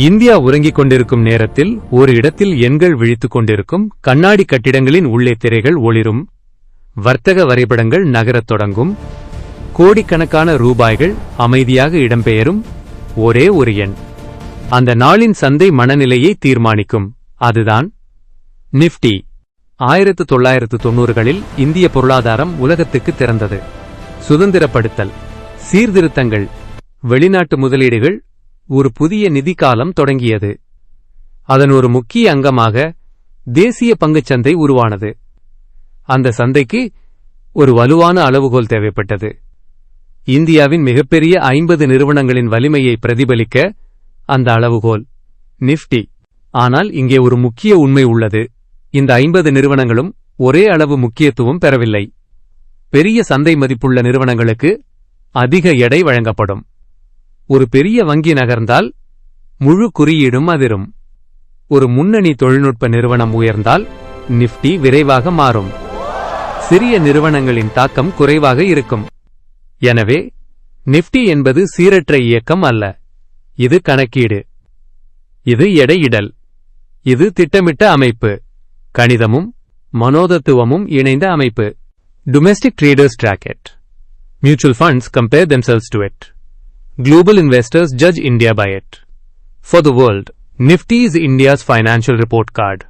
India உறங்கிக் கொண்டிருக்கும் நேரத்தில் ஒரு இடத்தில் எண்கள் விழித்துக் கொண்டிருக்கும். கண்ணாடி கட்டிடங்களின் உள்ளே திரைகள் ஒளிரும். வர்த்தக வரைபடங்கள் நகரத் தொடங்கும். கோடிக்கணக்கான ரூபாய்கள் அமைதியாக இடம்பெயரும். ஒரே ஒரு எண் அந்த நாளின் சந்தை மனநிலையை தீர்மானிக்கும். அதுதான் நிஃப்டி. 1990களில் இந்திய பொருளாதாரம் உலகத்துக்கு திறந்தது. சுதந்திரப்படுத்தல், சீர்திருத்தங்கள், வெளிநாட்டு முதலீடுகள், ஒரு புதிய நிதி காலம் தொடங்கியது. அதன் ஒரு முக்கிய அங்கமாக தேசிய பங்குச்சந்தை உருவானது. அந்த சந்தைக்கு ஒரு வலுவான அளவுகோல் தேவைப்பட்டது. இந்தியாவின் மிகப்பெரிய 50 நிறுவனங்களின் வலிமையை பிரதிபலிக்க அந்த அளவுகோல் நிஃப்டி. ஆனால் இங்கே ஒரு முக்கிய உண்மை உள்ளது. இந்த 50 நிறுவனங்களும் ஒரே அளவு முக்கியத்துவம் பெறவில்லை. பெரிய சந்தை மதிப்புள்ள நிறுவனங்களுக்கு அதிக எடை வழங்கப்படும். ஒரு பெரிய வங்கி நகர்ந்தால் முழு குறியீடும் அதிரும். ஒரு முன்னணி தொழில்நுட்ப நிறுவனம் உயர்ந்தால் நிஃப்டி விரைவாக மாறும். சிறிய நிறுவனங்களின் தாக்கம் குறைவாக இருக்கும். எனவே நிஃப்டி என்பது சீரற்ற இயக்கம் அல்ல. இது கணக்கீடு, இது எடையிடல், இது திட்டமிட்ட அமைப்பு, கணிதமும் மனோதத்துவமும் இணைந்த அமைப்பு. Domestic traders track it. Mutual funds compare themselves to it. Global investors judge India by it. For the world, Nifty is India's financial report card.